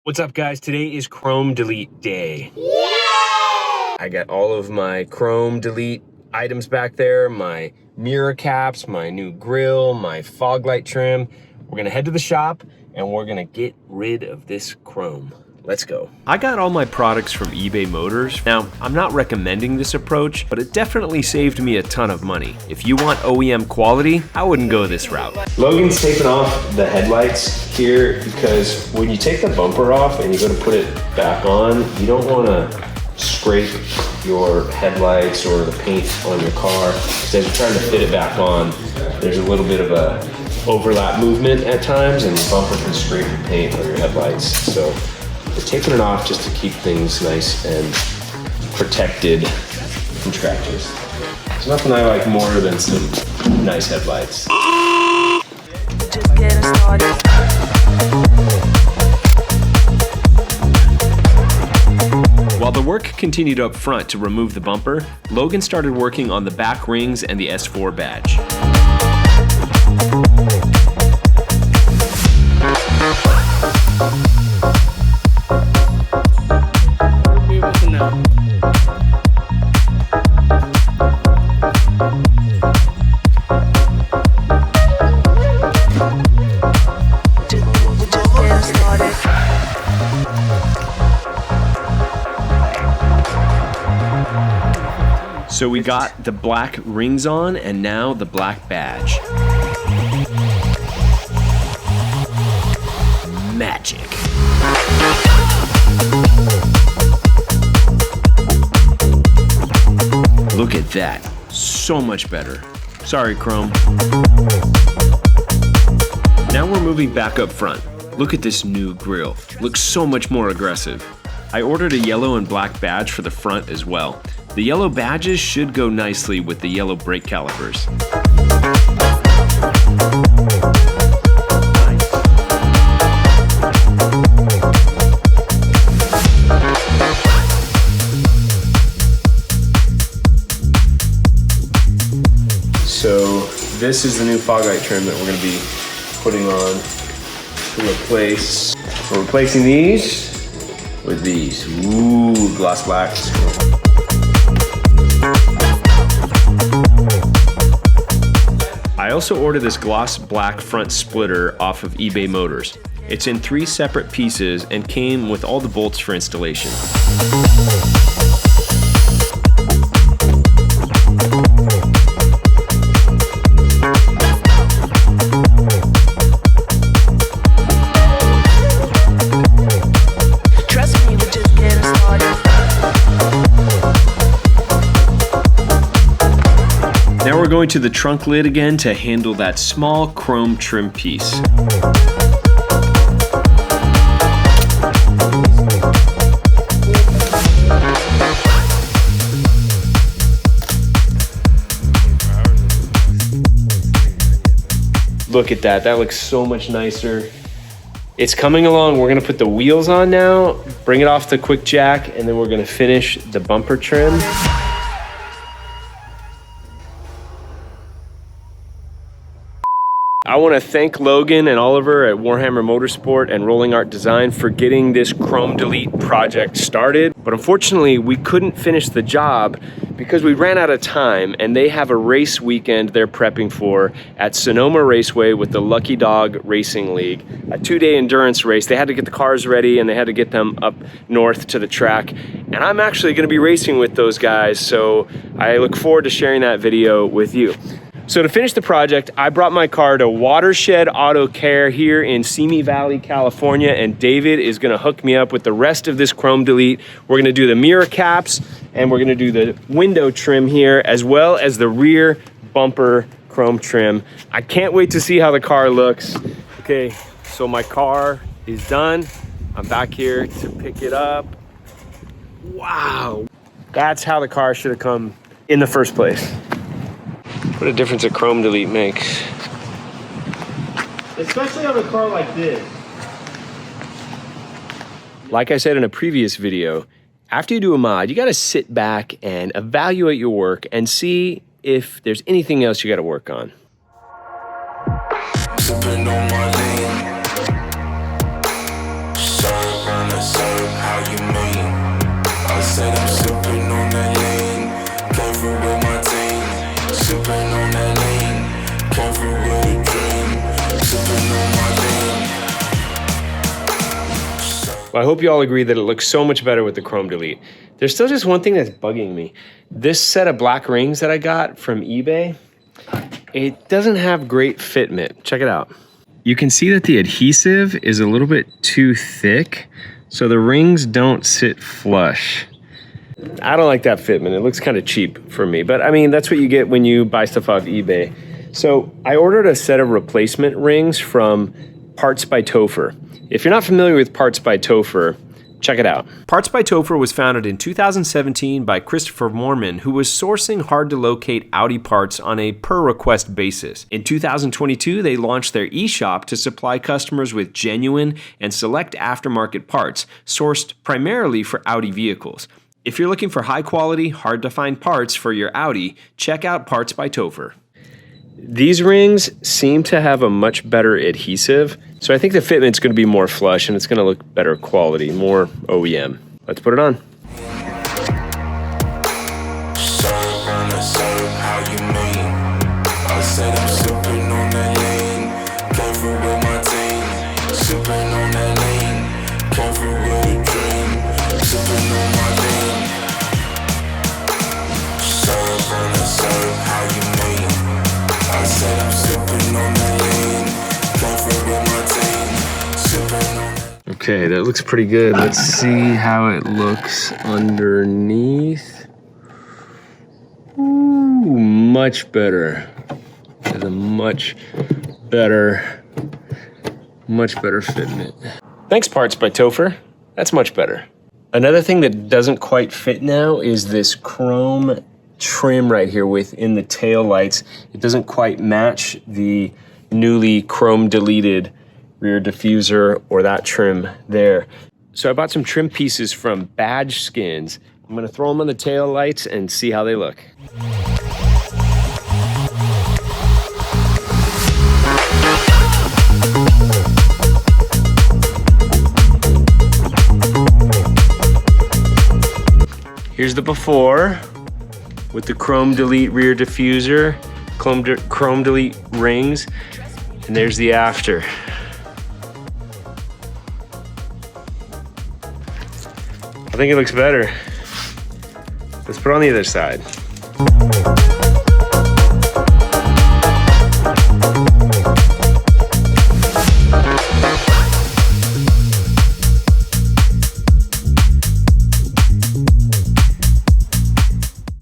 What's up, guys? Today is Chrome Delete Day. Yay! I got all of my Chrome Delete items back there, my mirror caps, my new grill, my fog light trim. We're gonna head to the shop and we're gonna get rid of this chrome. Let's go. I got all my products from eBay Motors. Now, I'm not recommending this approach, but it definitely saved me a ton of money. If you want OEM quality, I wouldn't go this route. Logan's taking off the headlights here because when you take the bumper off and you go to put it back on, you don't wanna scrape your headlights or the paint on your car. Because as you're trying to fit it back on, there's a little bit of a overlap movement at times and the bumper can scrape the paint on your headlights. So we're taking it off just to keep things nice and protected from scratches. There's nothing I like more than some nice headlights. Just getting started. While the work continued up front to remove the bumper, Logan started working on the back rings and the S4 badge. So we got the black rings on and now the black badge. Magic. Look at that. So much better. Sorry, Chrome. Now we're moving back up front. Look at this new grille. Looks so much more aggressive. I ordered a yellow and black badge for the front as well. The yellow badges should go nicely with the yellow brake calipers. So this is the new fog light trim that we're going to be putting on to replace. We're replacing these with these. Ooh, gloss blacks. I also ordered this gloss black front splitter off of eBay Motors. It's in 3 separate pieces and came with all the bolts for installation. Now we're going to the trunk lid again to handle that small chrome trim piece. Look at that, that looks so much nicer. It's coming along. We're gonna put the wheels on now, bring it off the quick jack, and then we're gonna finish the bumper trim. I want to thank Logan and Oliver at Warhammer Motorsport and Rolling Art Design for getting this Chrome Delete project started. But unfortunately, we couldn't finish the job because we ran out of time, and they have a race weekend they're prepping for at Sonoma Raceway with the Lucky Dog Racing League, a 2-day endurance race. They had to get the cars ready and they had to get them up north to the track. And I'm actually going to be racing with those guys, so I look forward to sharing that video with you. So to finish the project, I brought my car to Watershed Auto Care here in Simi Valley, California, and David is gonna hook me up with the rest of this Chrome Delete. We're gonna do the mirror caps and we're gonna do the window trim here as well as the rear bumper chrome trim. I can't wait to see how the car looks. Okay, so my car is done. I'm back here to pick it up. Wow, that's how the car should have come in the first place. What a difference a Chrome Delete makes. Especially on a car like this. Like I said in a previous video, after you do a mod, you gotta sit back and evaluate your work and see if there's anything else you gotta work on. Sipping on my lean. tryna serve how you mean. I said I'm sipping on that lean. Came through with my team. Sipping on that lean. Came through with a dream. Sipping on my lean. Well, I hope you all agree that it looks so much better with the chrome delete. There's still just one thing that's bugging me. This set of black rings that I got from eBay, it doesn't have great fitment. Check it out. You can see that the adhesive is a little bit too thick, so the rings don't sit flush. I don't like that fitment. It looks kind of cheap for me, but I mean, that's what you get when you buy stuff off eBay. So I ordered a set of replacement rings from Parts by Topher. If you're not familiar with Parts by Topher, check it out. Parts by Topher was founded in 2017 by Christopher Moorman, who was sourcing hard-to-locate Audi parts on a per-request basis. In 2022, they launched their e-shop to supply customers with genuine and select aftermarket parts, sourced primarily for Audi vehicles. If you're looking for high-quality, hard-to-find parts for your Audi, check out Parts by Topher. These rings seem to have a much better adhesive, so I think the fitment's going to be more flush and it's going to look better quality, more OEM. Let's put it on. Serve how you mean. I said I'm sipping on that lean. Came through with my team. Sipping on that lean. Came through with a dream. Sipping on my lean. Serve how you mean. I said I'm sipping on that lean. Came through with my team. Sipping on that. Okay, that looks pretty good. Let's see how it looks underneath. Ooh, much better. There's a much better fitment. Thanks, Parts by Topher. That's much better. Another thing that doesn't quite fit now is this chrome trim right here within the tail lights. It doesn't quite match the newly chrome deleted rear diffuser or that trim there. So I bought some trim pieces from Badge Skins. I'm gonna throw them on the tail lights and see how they look. Here's the before with the chrome delete rear diffuser, chrome delete rings, and there's the after. I think it looks better. Let's put it on the other side.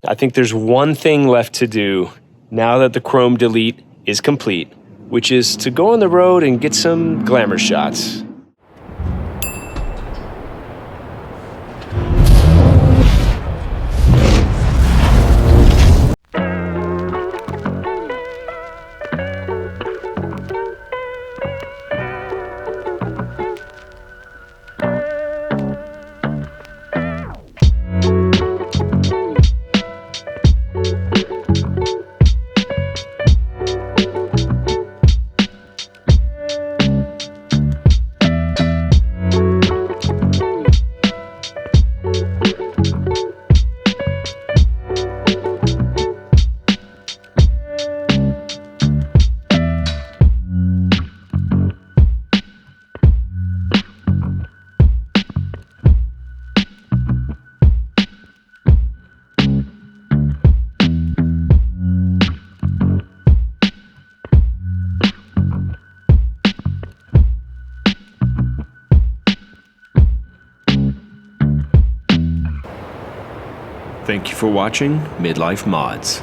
I think there's one thing left to do now that the chrome delete is complete, which is to go on the road and get some glamour shots. Thank you for watching Midlife Mods.